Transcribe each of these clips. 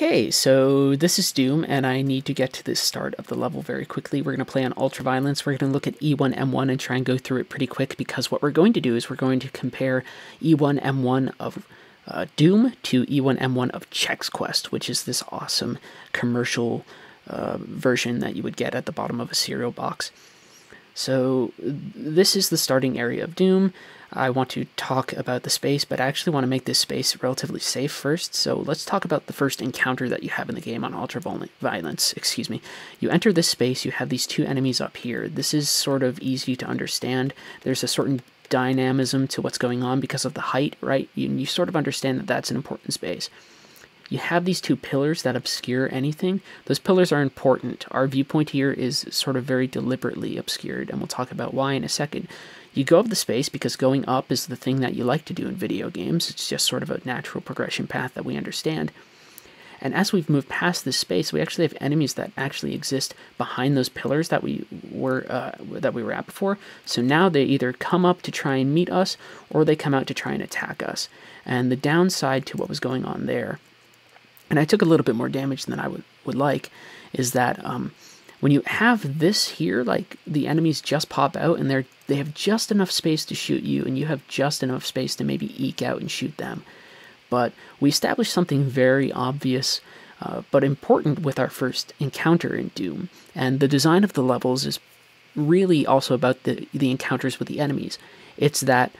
Okay, so this is Doom, and I need to get to the start of the level very quickly. We're going to play on Ultraviolence. We're going to look at E1M1 and try and go through it pretty quick, because what we're going to do is we're going to compare E1M1 of Doom to E1M1 of Chex Quest, which is this awesome commercial version that you would get at the bottom of a cereal box. So this is the starting area of Doom. I want to talk about the space, but I actually want to make this space relatively safe first. So let's talk about the first encounter that you have in the game on Ultraviolence. Excuse me. You enter this space, you have these two enemies up here. This is sort of easy to understand. There's a certain dynamism to what's going on because of the height, right? You sort of understand that that's an important space. You have these two pillars that obscure anything. Those pillars are important. Our viewpoint here is sort of very deliberately obscured, and we'll talk about why in a second. You go up the space because going up is the thing that you like to do in video games. It's just sort of a natural progression path that we understand. And as we've moved past this space, we actually have enemies that actually exist behind those pillars that we were at before. So now they either come up to try and meet us, or they come out to try and attack us. And the downside to what was going on there, and I took a little bit more damage than I would like, is that when you have this here, like the enemies just pop out and they have just enough space to shoot you, and you have just enough space to maybe eke out and shoot them. But we established something very obvious but important with our first encounter in Doom, and the design of the levels is really also about the encounters with the enemies. It's that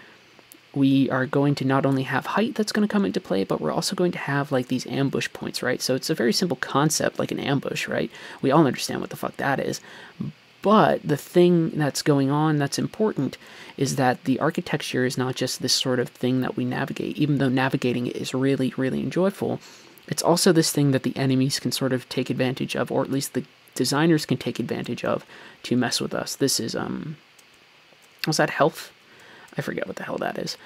we are going to not only have height that's going to come into play, but we're also going to have like these ambush points, right? So it's a very simple concept, like an ambush, right? We all understand what the fuck that is. But the thing that's going on that's important is that the architecture is not just this sort of thing that we navigate, even though navigating it is really, really enjoyable. It's also this thing that the enemies can sort of take advantage of, or at least the designers can take advantage of to mess with us. This is, was that health? I forget what the hell that is.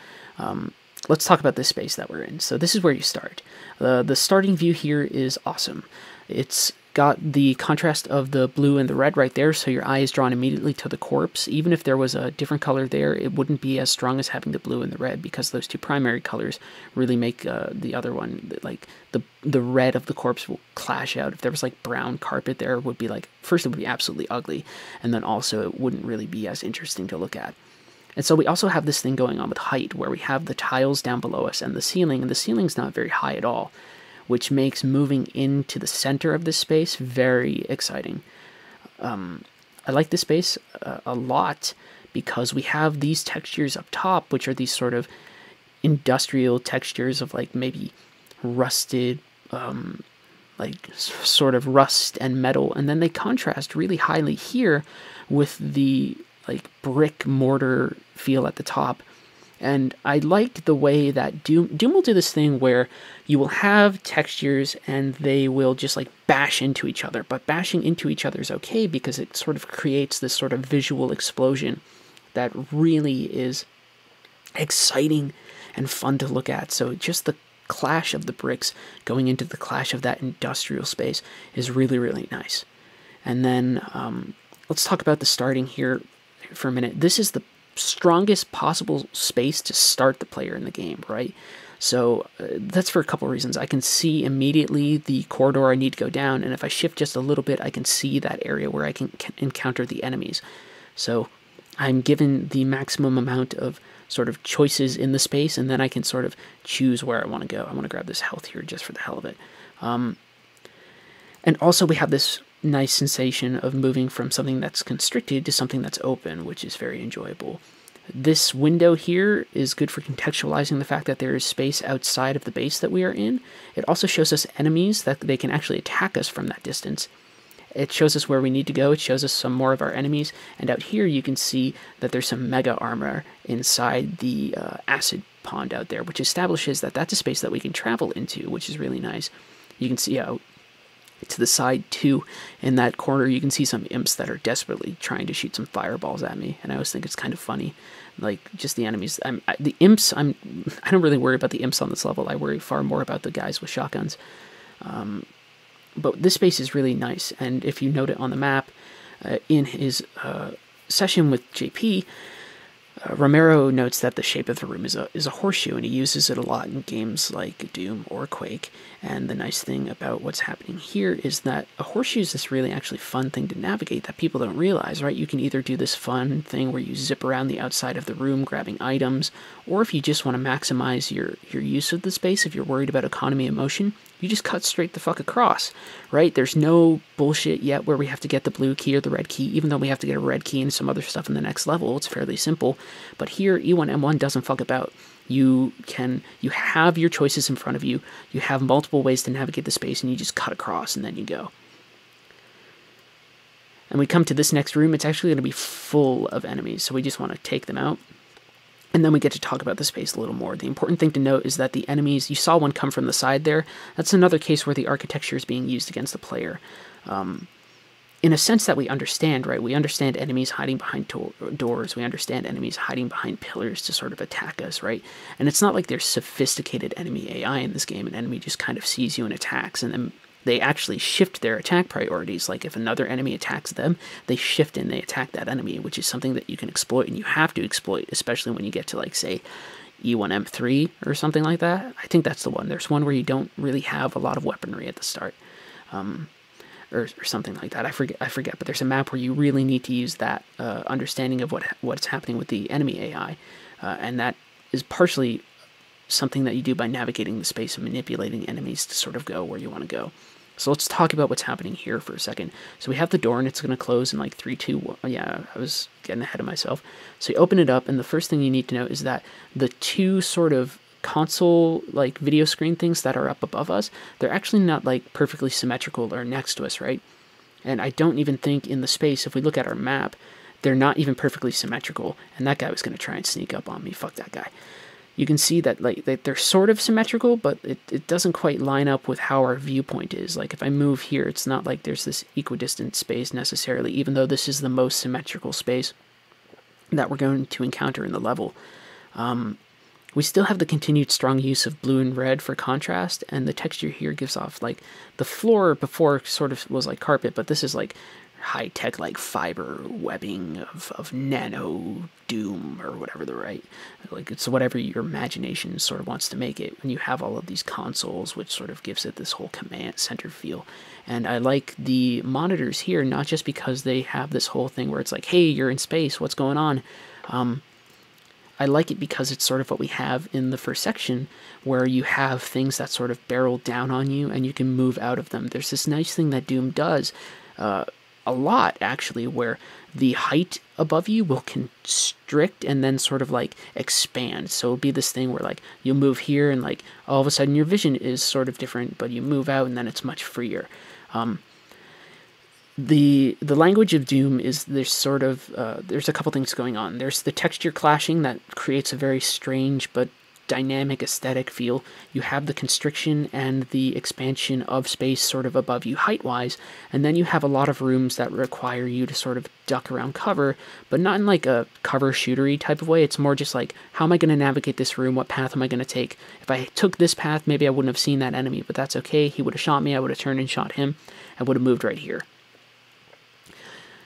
Let's talk about this space that we're in. So this is where you start. The starting view here is awesome. It's got the contrast of the blue and the red right there, so your eye is drawn immediately to the corpse. Even if there was a different color there, it wouldn't be as strong as having the blue and the red, because those two primary colors really make the other one, like the red of the corpse will clash out. If there was like brown carpet there, it would be like, first it would be absolutely ugly, and then also it wouldn't really be as interesting to look at. And so we also have this thing going on with height, where we have the tiles down below us and the ceiling's not very high at all, which makes moving into the center of this space very exciting. I like this space a lot because we have these textures up top, which are these sort of industrial textures of like maybe rusted, like sort of rust and metal, and then they contrast really highly here with the like brick mortar feel at the top. And I liked the way that Doom will do this thing where you will have textures and they will just like bash into each other, but bashing into each other is okay because it sort of creates this sort of visual explosion that really is exciting and fun to look at. So just the clash of the bricks going into the clash of that industrial space is really, really nice. And then let's talk about the starting here for a minute. This is the strongest possible space to start the player in the game, right? So that's for a couple of reasons. I can see immediately the corridor I need to go down, and if I shift just a little bit, I can see that area where I can encounter the enemies. So I'm given the maximum amount of sort of choices in the space, and then I can sort of choose where I want to go. I want to grab this health here just for the hell of it. And also we have this nice sensation of moving from something that's constricted to something that's open, which is very enjoyable. This window here is good for contextualizing the fact that there is space outside of the base that we are in. It also shows us enemies that they can actually attack us from that distance. It shows us where we need to go. It shows us some more of our enemies. And out here you can see that there's some mega armor inside the acid pond out there, which establishes that that's a space that we can travel into, which is really nice. You can see out to the side too, in that corner, you can see some imps that are desperately trying to shoot some fireballs at me, and I always think it's kind of funny, like just the enemies. The imps, I don't really worry about the imps on this level. I worry far more about the guys with shotguns. But this space is really nice, and if you note it on the map, in his session with JP, Romero notes that the shape of the room is a horseshoe, and he uses it a lot in games like Doom or Quake. And the nice thing about what's happening here is that a horseshoe is this really actually fun thing to navigate that people don't realize, right? You can either do this fun thing where you zip around the outside of the room grabbing items, or if you just want to maximize your use of the space, if you're worried about economy of motion, you just cut straight the fuck across, right? There's no bullshit yet where we have to get the blue key or the red key, even though we have to get a red key and some other stuff in the next level. It's fairly simple. But here, E1M1 doesn't fuck about. You have your choices in front of you. You have multiple ways to navigate the space, and you just cut across, and then you go. And we come to this next room. It's actually going to be full of enemies, so we just want to take them out. And then we get to talk about the space a little more. The important thing to note is that the enemies, you saw one come from the side there. That's another case where the architecture is being used against the player. In a sense that we understand, right? We understand enemies hiding behind doors. We understand enemies hiding behind pillars to sort of attack us, right? And it's not like there's sophisticated enemy AI in this game. An enemy just kind of sees you and attacks, and then they actually shift their attack priorities. Like if another enemy attacks them, they shift and they attack that enemy, which is something that you can exploit and you have to exploit, especially when you get to, like, say, E1M3 or something like that. I think that's the one. There's one where you don't really have a lot of weaponry at the start. Or something like that. I forget, but there's a map where you really need to use that understanding of what's happening with the enemy AI, and that is partially something that you do by navigating the space and manipulating enemies to sort of go where you want to go. So let's talk about what's happening here for a second. So we have the door, and it's going to close in like 3, 2, 1. Yeah, I was getting ahead of myself. So you open it up, and the first thing you need to know is that the two sort of console like video screen things that are up above us, they're actually not like perfectly symmetrical or next to us, right? And I don't even think in the space, if we look at our map, they're not even perfectly symmetrical. And that guy was going to try and sneak up on me. Fuck that guy. You can see that like they're sort of symmetrical, but it doesn't quite line up with how our viewpoint is. Like if I move here, it's not like there's this equidistant space necessarily, even though this is the most symmetrical space that we're going to encounter in the level. We still have the continued strong use of blue and red for contrast, and the texture here gives off, like, the floor before sort of was like carpet, but this is like high-tech, like, fiber webbing of nano doom or whatever the right, like, it's whatever your imagination sort of wants to make it. And you have all of these consoles, which sort of gives it this whole command center feel. And I like the monitors here, not just because they have this whole thing where it's like, hey, you're in space, what's going on? I like it because it's sort of what we have in the first section, where you have things that sort of barrel down on you and you can move out of them. There's this nice thing that Doom does a lot, actually, where the height above you will constrict and then sort of like expand. So it'll be this thing where like you'll move here and like all of a sudden your vision is sort of different, but you move out and then it's much freer. The language of Doom is there's sort of there's a couple things going on. There's the texture clashing that creates a very strange but dynamic aesthetic feel. You have the constriction and the expansion of space sort of above you height-wise, and then you have a lot of rooms that require you to sort of duck around cover, but not in like a cover shootery type of way. It's more just like, how am I going to navigate this room? What path am I going to take? If I took this path, maybe I wouldn't have seen that enemy, but that's okay. He would have shot me. I would have turned and shot him. I would have moved right here.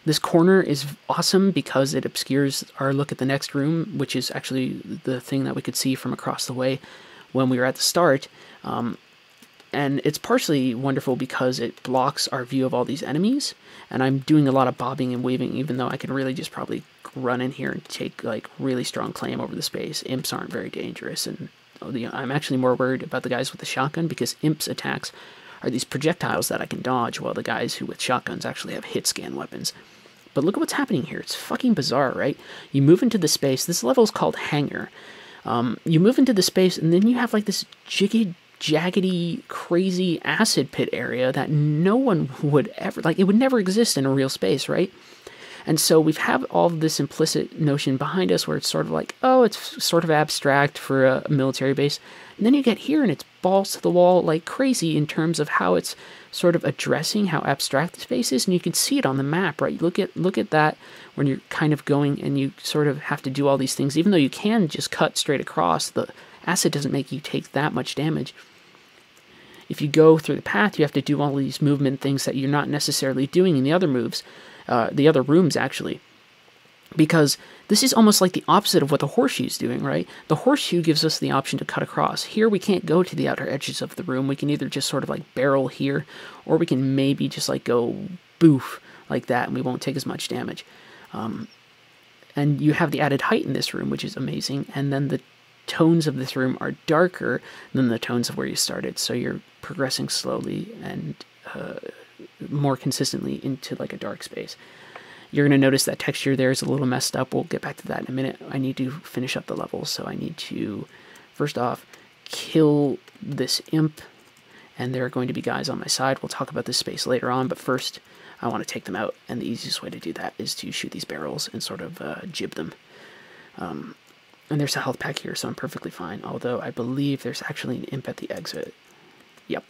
This corner is awesome because it obscures our look at the next room, which is actually the thing that we could see from across the way when we were at the start. And it's partially wonderful because it blocks our view of all these enemies. And I'm doing a lot of bobbing and weaving, even though I could really just probably run in here and take like really strong claim over the space. Imps aren't very dangerous, and I'm actually more worried about the guys with the shotgun, because Imps' attacks are these projectiles that I can dodge, while the guys who with shotguns actually have hit scan weapons. But look at what's happening here. It's fucking bizarre, right? You move into the space. This level is called Hangar. You move into the space, and then you have like this jaggedy, crazy acid pit area that no one would ever, like, it would never exist in a real space, right? And so we've had all of this implicit notion behind us where it's sort of like, oh, it's sort of abstract for a military base. And then you get here and it's balls to the wall like crazy in terms of how it's sort of addressing how abstract the space is. And you can see it on the map, right? Look at that when you're kind of going and you sort of have to do all these things. Even though you can just cut straight across, the acid doesn't make you take that much damage. If you go through the path, you have to do all these movement things that you're not necessarily doing in the other moves. The other rooms, actually. because this is almost like the opposite of what the horseshoe's doing, right? The horseshoe gives us the option to cut across. Here we can't go to the outer edges of the room. We can either just sort of like barrel here, or we can maybe just like go boof like that, and we won't take as much damage. And you have the added height in this room, which is amazing, and then the tones of this room are darker than the tones of where you started, so you're progressing slowly and more consistently into like a dark space. You're going to notice that texture there is a little messed up. We'll get back to that in a minute. I need to finish up the level, so I need to, first off, kill this imp, and there are going to be guys on my side. We'll talk about this space later on, but first I want to take them out, and the easiest way to do that is to shoot these barrels and sort of jib them. And there's a health pack here, so I'm perfectly fine, although I believe there's actually an imp at the exit. Yep.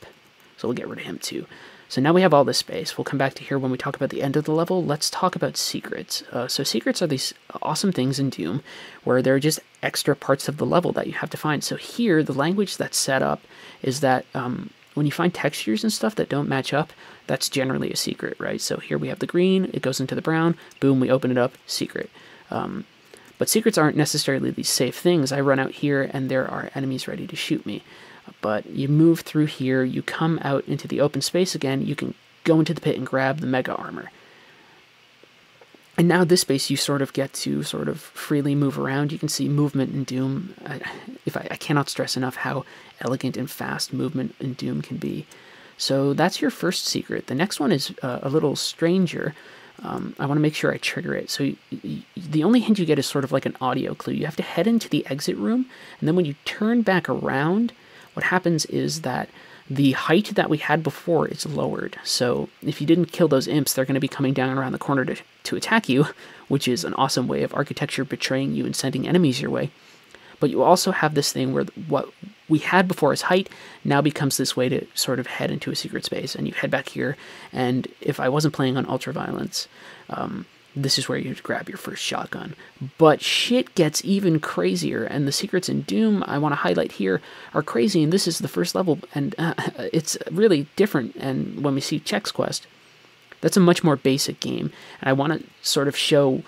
So we'll get rid of him too. So now we have all this space. We'll come back to here when we talk about the end of the level. Let's talk about secrets. So secrets are these awesome things in Doom where they're just extra parts of the level that you have to find. So here, the language that's set up is that when you find textures and stuff that don't match up, that's generally a secret, right? So here we have the green, it goes into the brown, boom, we open it up, secret. But secrets aren't necessarily these safe things. I run out here and there are enemies ready to shoot me. But you move through here, you come out into the open space again, you can go into the pit and grab the mega armor. And now this space you sort of get to sort of freely move around. You can see movement in Doom. I cannot stress enough how elegant and fast movement in Doom can be. So that's your first secret. The next one is a little stranger. I want to make sure I trigger it. So the only hint you get is sort of like an audio clue. You have to head into the exit room, and then when you turn back around, what happens is that the height that we had before is lowered. So if you didn't kill those imps, they're going to be coming down around the corner to attack you, which is an awesome way of architecture betraying you and sending enemies your way. But you also have this thing where what we had before as height now becomes this way to sort of head into a secret space. And you head back here, and if I wasn't playing on ultraviolence, this is where you'd grab your first shotgun. But shit gets even crazier, and the secrets in Doom I want to highlight here are crazy, and this is the first level, and it's really different. And when we see Chex Quest, that's a much more basic game, and I want to sort of show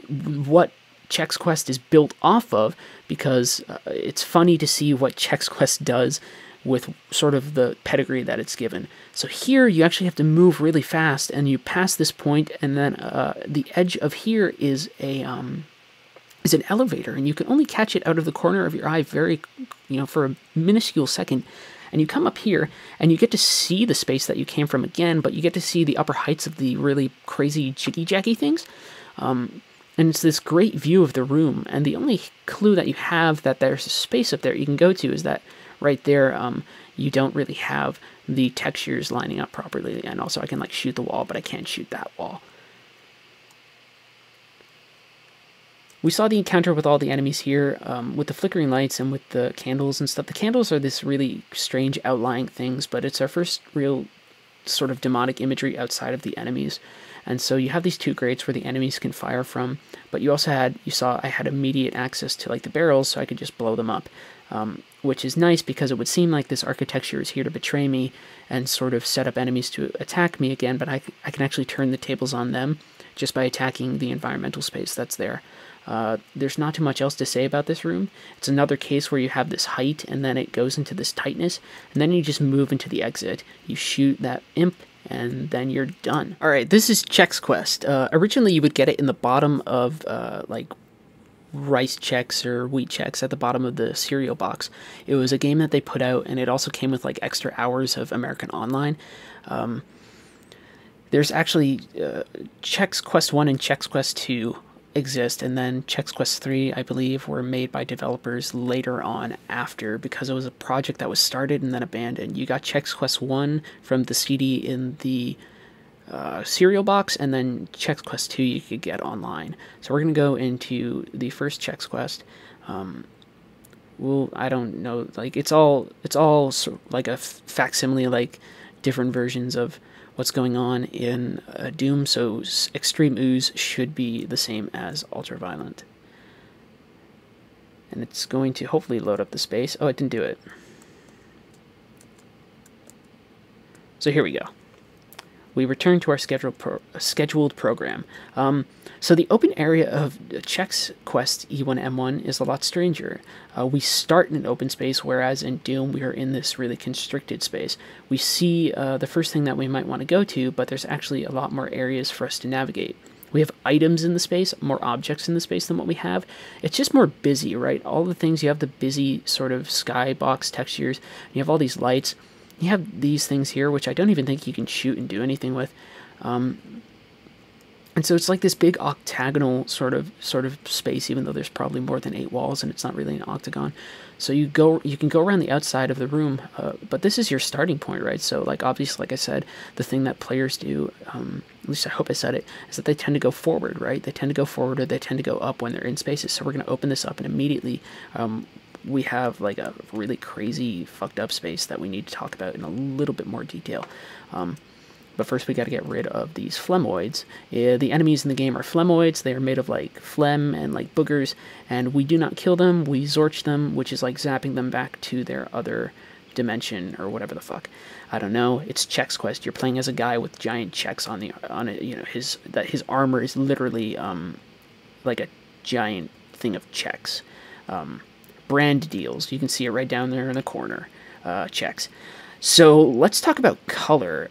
what Chex Quest is built off of, because it's funny to see what Chex Quest does with sort of the pedigree that it's given. So here you actually have to move really fast, and you pass this point, and then the edge of here is an elevator, and you can only catch it out of the corner of your eye for a minuscule second. And you come up here, and you get to see the space that you came from again, but you get to see the upper heights of the really crazy jiggy-jaggy things. And it's this great view of the room, and the only clue that you have that there's a space up there you can go to is that right there, you don't really have the textures lining up properly, and also I can like shoot the wall, but I can't shoot that wall. We saw the encounter with all the enemies here, with the flickering lights and with the candles and stuff. The candles are this really strange outlying things, but it's our first real sort of demonic imagery outside of the enemies. And so you have these two grates where the enemies can fire from, but you also saw I had immediate access to like the barrels, so I could just blow them up, which is nice because it would seem like this architecture is here to betray me and sort of set up enemies to attack me again, but I can actually turn the tables on them just by attacking the environmental space that's there. There's not too much else to say about this room. It's another case where you have this height and then it goes into this tightness, and then you just move into the exit. You shoot that imp, and then you're done. Alright, this is Chex Quest. Originally you would get it in the bottom of like rice Chex or wheat Chex at the bottom of the cereal box. It was a game that they put out, and it also came with like extra hours of American Online. There's actually Chex Quest 1 and Chex Quest 2 exist, and then Chex Quest 3, I believe, were made by developers later on after, because it was a project that was started and then abandoned. You got Chex Quest 1 from the CD in the cereal box, and then Chex Quest 2 you could get online. So we're going to go into the first Chex Quest. Well, I don't know, like it's all like a facsimile, like different versions of what's going on in Doom, so Extreme Ooze should be the same as Ultraviolent. And it's going to hopefully load up the space. Oh, it didn't do it. So here we go. we return to our scheduled program. So the open area of Chex Quest E1M1 is a lot stranger. We start in an open space, whereas in Doom we are in this really constricted space. We see the first thing that we might want to go to, but there's actually a lot more areas for us to navigate. We have items in the space, more objects in the space than what we have. It's just more busy, right? All the things, you have the busy sort of skybox textures, you have all these lights. You have these things here, which I don't even think you can shoot and do anything with. And so it's like this big octagonal sort of space, even though there's probably more than 8 walls and it's not really an octagon. So you can go around the outside of the room, but this is your starting point, right? So like obviously, like I said, the thing that players do, at least I hope I said it, is that they tend to go forward, right? They tend to go forward or they tend to go up when they're in spaces. So we're going to open this up and immediately we have like a really crazy fucked up space that we need to talk about in a little bit more detail. But first we got to get rid of these phlegmoids. The enemies in the game are phlegmoids. They are made of like phlegm and like boogers, and we do not kill them, we zorch them, which is like zapping them back to their other dimension or whatever the fuck. I don't know. It's Chex Quest. You're playing as a guy with giant checks on it. You know, his armor is literally like a giant thing of checks. Brand deals. You can see it right down there in the corner. Checks. So let's talk about color.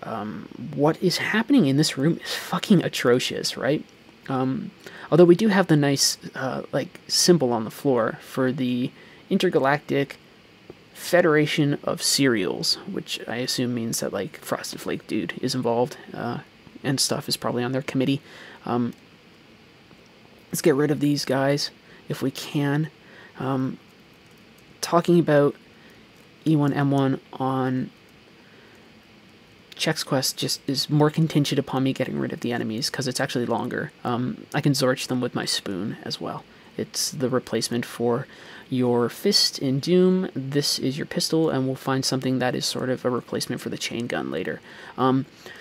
What is happening in this room is fucking atrocious, right? Although we do have the nice like symbol on the floor for the Intergalactic Federation of Cereals, which I assume means that like Frosted Flake dude is involved and stuff is probably on their committee. Let's get rid of these guys if we can. Talking about E1M1 on Chex Quest just is more contingent upon me getting rid of the enemies because it's actually longer. I can zorch them with my spoon as well. It's the replacement for your fist in Doom. This is your pistol, and we'll find something that is sort of a replacement for the chain gun later.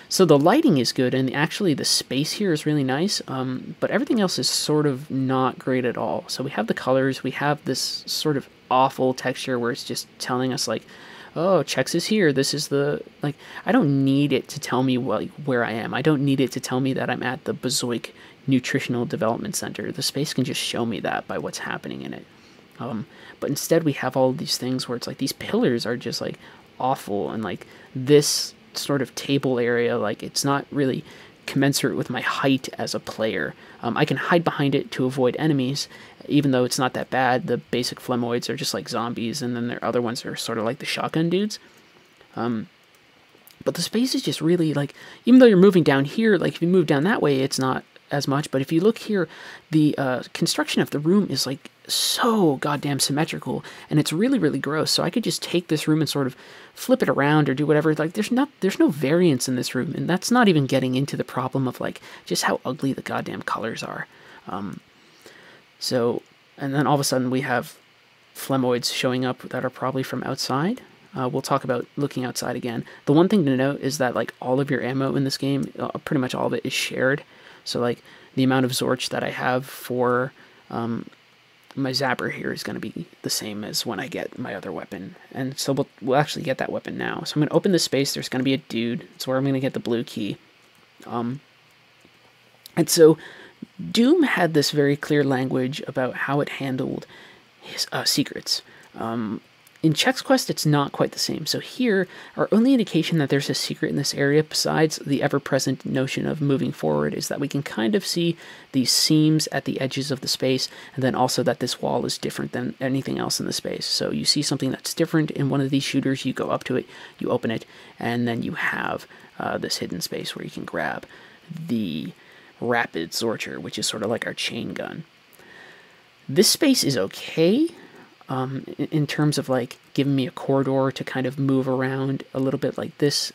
So the lighting is good, and actually the space here is really nice, but everything else is sort of not great at all. So we have the colors, we have this sort of awful texture where it's just telling us like, oh, Chex is here, this is the, like, I don't need it to tell me where I am. I don't need it to tell me that I'm at the Bazoik Nutritional Development Center. The space can just show me that by what's happening in it. But instead we have all these things where it's like these pillars are just like awful, and like this sort of table area, like it's not really commensurate with my height as a player. I can hide behind it to avoid enemies, even though it's not that bad. The basic phlegmoids are just like zombies, and then their other ones are sort of like the shotgun dudes. But the space is just really like, even though you're moving down here, like if you move down that way, it's not as much. But if you look here, the construction of the room is like so goddamn symmetrical, and it's really, really gross. So I could just take this room and sort of flip it around or do whatever. Like there's no variance in this room, and that's not even getting into the problem of like just how ugly the goddamn colors are. So, and then all of a sudden we have phlegmoids showing up that are probably from outside. We'll talk about looking outside again. The one thing to note is that like all of your ammo in this game, pretty much all of it is shared. So like the amount of Zorch that I have for my Zapper here is going to be the same as when I get my other weapon. And so we'll actually get that weapon now. So I'm going to open this space. There's going to be a dude. That's where I'm going to get the blue key. And so Doom had this very clear language about how it handled his secrets. In Chex Quest, it's not quite the same. So here, our only indication that there's a secret in this area, besides the ever-present notion of moving forward, is that we can kind of see these seams at the edges of the space, and then also that this wall is different than anything else in the space. So you see something that's different in one of these shooters, you go up to it, you open it, and then you have this hidden space where you can grab the Rapid Zorcher, which is sort of like our chain gun. This space is okay. In terms of like giving me a corridor to kind of move around a little bit. Like this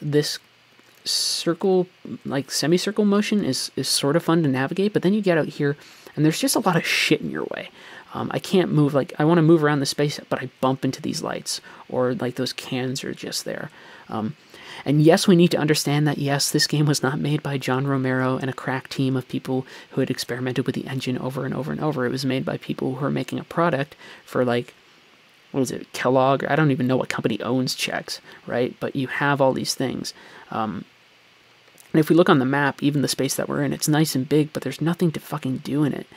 circle, like semicircle motion is sort of fun to navigate, but then you get out here and there's just a lot of shit in your way. I can't move, like I want to move around the space, but I bump into these lights, or like those cans are just there. And yes, we need to understand that, yes, this game was not made by John Romero and a crack team of people who had experimented with the engine over and over and over. It was made by people who are making a product for like, what is it, Kellogg? I don't even know what company owns Chex, right? But you have all these things. And if we look on the map, even the space that we're in, it's nice and big, but there's nothing to fucking do in it.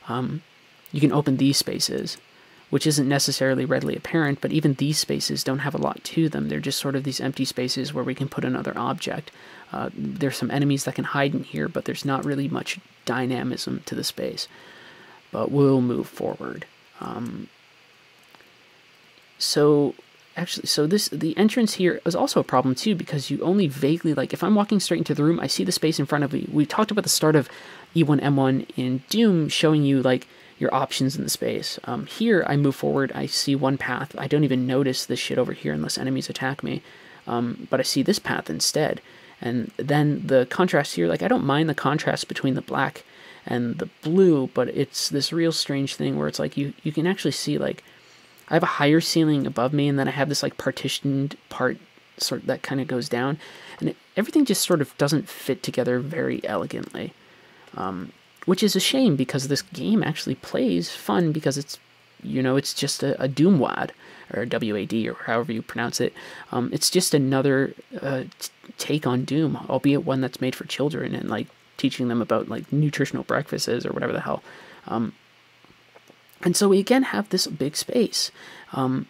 You can open these spaces, which isn't necessarily readily apparent, but even these spaces don't have a lot to them. They're just sort of these empty spaces where we can put another object. There's some enemies that can hide in here, but there's not really much dynamism to the space. But we'll move forward. The entrance here is also a problem too, because you only vaguely, like, if I'm walking straight into the room, I see the space in front of me. We talked about the start of E1M1 in Doom, showing you, like, your options in the space. Here, I move forward, I see one path. I don't even notice this shit over here unless enemies attack me. But I see this path instead. And then the contrast here, like, I don't mind the contrast between the black and the blue, but it's this real strange thing where it's like you can actually see, like, I have a higher ceiling above me, and then I have this, like, partitioned part sort that kind of goes down, and everything just sort of doesn't fit together very elegantly, which is a shame, because this game actually plays fun, because it's, you know, it's just a Doom WAD, or WAD, or however you pronounce it. It's just another take on Doom, albeit one that's made for children, and, like, teaching them about, like, nutritional breakfasts or whatever the hell. And so we again have this big space. And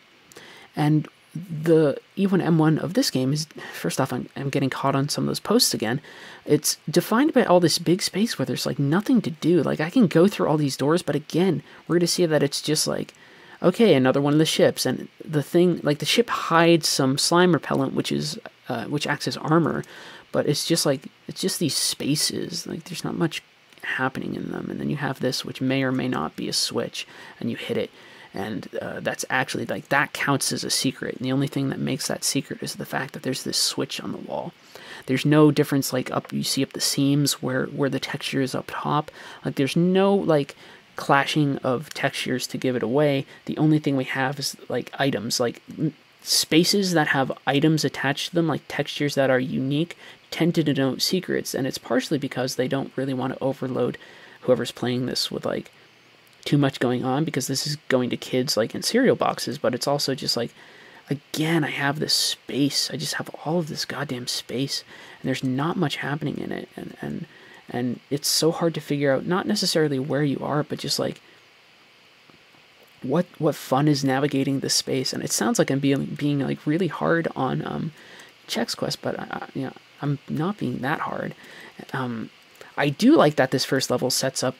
the E1M1 of this game is, first off, I'm getting caught on some of those posts again. It's defined by all this big space where there's, like, nothing to do. Like, I can go through all these doors, but again, we're going to see that it's just like, okay, another one of the ships. And the thing, like, the ship hides some slime repellent, which acts as armor, but it's just like, it's just these spaces. Like, there's not much happening in them. And then you have this, which may or may not be a switch, and you hit it, and that's actually, like, that counts as a secret. And the only thing that makes that secret is the fact that there's this switch on the wall. There's no difference, like, you see up the seams where the texture is up top. Like, there's no, like, clashing of textures to give it away. The only thing we have is, like, items, like spaces that have items attached to them, like textures that are unique, tend to denote secrets. And it's partially because they don't really want to overload whoever's playing this with, like, too much going on, because this is going to kids, like, in cereal boxes. But it's also just like, again, I have this space. I just have all of this goddamn space, and there's not much happening in it. And it's so hard to figure out, not necessarily where you are, but just, like, what fun is navigating this space. And it sounds like I'm being like, really hard on Chex Quest, but you know, I'm not being that hard. I do like that this first level sets up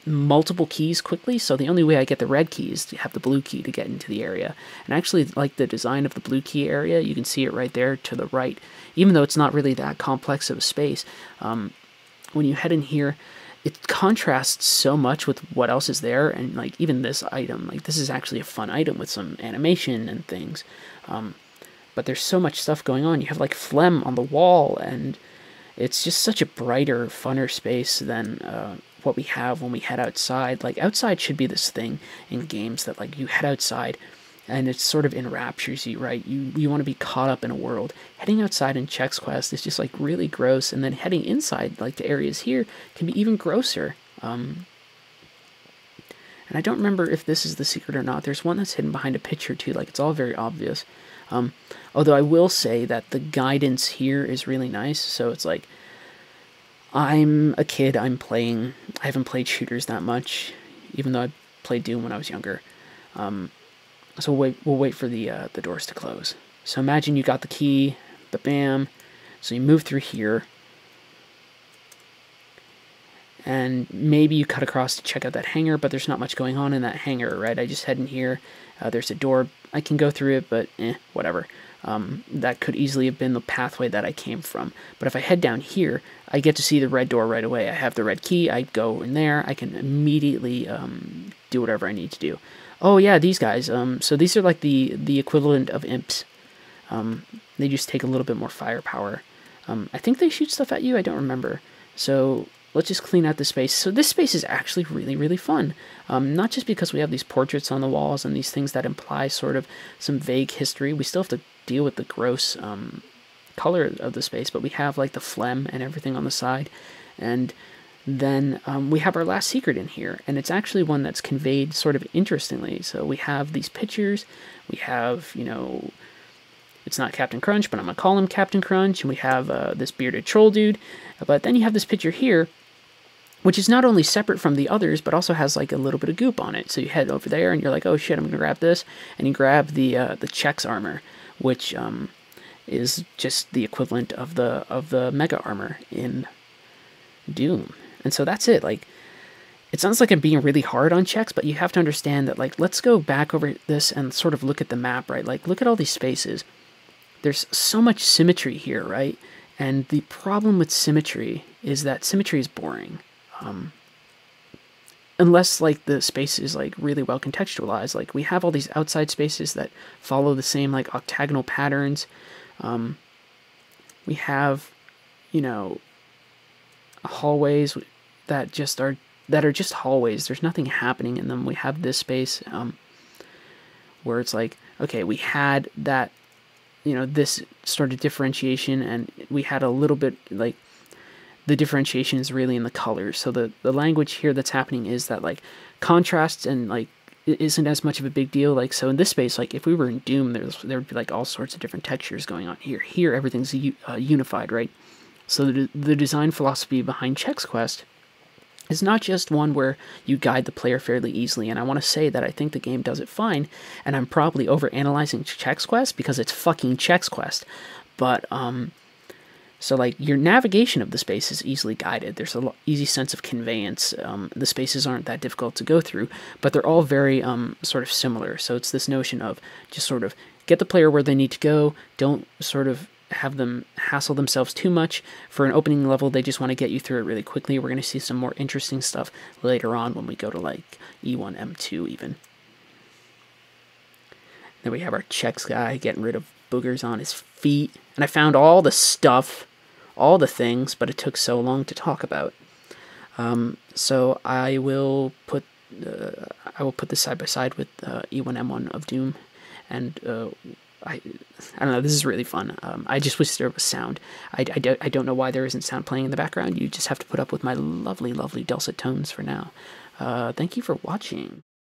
multiple keys quickly, so the only way I get the red key is to have the blue key to get into the area. And I actually like the design of the blue key area. You can see it right there to the right, even though it's not really that complex of a space. When you head in here, it contrasts so much with what else is there, and, like, even this item, like, this is actually a fun item with some animation and things, but there's so much stuff going on. You have, like, phlegm on the wall, and it's just such a brighter, funner space than what we have when we head outside. Like, outside should be this thing in games that, like, you head outside and it sort of enraptures you, right? You want to be caught up in a world. Heading outside in Chex Quest is just, like, really gross, and then heading inside, like, the areas here, can be even grosser. And I don't remember if this is the secret or not. There's one that's hidden behind a picture too, like, it's all very obvious. Although I will say that the guidance here is really nice, so it's like, I'm a kid, I haven't played shooters that much, even though I played Doom when I was younger. So we'll wait for the doors to close. So imagine you got the key, bam, so you move through here, and maybe you cut across to check out that hangar, but there's not much going on in that hangar, right? I just head in here, there's a door, I can go through it, but whatever. That could easily have been the pathway that I came from. But if I head down here, I get to see the red door right away. I have the red key, I go in there, I can immediately do whatever I need to do. Oh yeah, these guys, so these are like the equivalent of imps. They just take a little bit more firepower. I think they shoot stuff at you, I don't remember. So let's just clean out the space. So this space is actually really, really fun. Not just because we have these portraits on the walls and these things that imply sort of some vague history. We still have to deal with the gross color of the space, but we have, like, the phlegm and everything on the side. And then we have our last secret in here, and it's actually one that's conveyed sort of interestingly. So we have these pictures, we have, you know, It's not Captain Crunch, but I'm going to call him Captain Crunch. And we have this bearded troll dude. But then you have this picture here, which is not only separate from the others, but also has like a little bit of goop on it. So you head over there and you're like, oh shit, I'm going to grab this. And you grab the Chex armor, which is just the equivalent of the Mega armor in Doom. And so that's it. Like, it sounds like I'm being really hard on Chex, but you have to understand that, like, let's go back over this and sort of look at the map, right? Like, look at all these spaces. There's so much symmetry here, right? And the problem with symmetry is that symmetry is boring. Unless, like, the space is, like, really well contextualized. Like, we have all these outside spaces that follow the same, like, octagonal patterns. We have, you know, hallways that are just hallways. There's nothing happening in them. We have this space where it's like, okay, we had that, you know, this sort of differentiation, and we had a little bit, like, the differentiation is really in the colors. So the language here that's happening is that, like, contrasts and, like, it isn't as much of a big deal. Like, so in this space, like, if we were in Doom, there would be, like, all sorts of different textures going on here. Here, everything's unified, right? So the design philosophy behind Chex Quest is not just one where you guide the player fairly easily, and I want to say that I think the game does it fine, and I'm probably overanalyzing Chex Quest because it's fucking Chex Quest, but, so, like, your navigation of the space is easily guided. There's an easy sense of conveyance. The spaces aren't that difficult to go through, but they're all very sort of similar. So it's this notion of just sort of get the player where they need to go. Don't sort of have them hassle themselves too much. For an opening level, they just want to get you through it really quickly. We're going to see some more interesting stuff later on when we go to, like, E1M1 even. Then we have our Chex guy getting rid of boogers on his feet. And I found all the stuff, all the things, but it took so long to talk about. So I will put this side by side with E1M1 of Doom, and I don't know, this is really fun. I just wish there was sound. I don't know why there isn't sound playing in the background. You just have to put up with my lovely, lovely dulcet tones for now. Thank you for watching.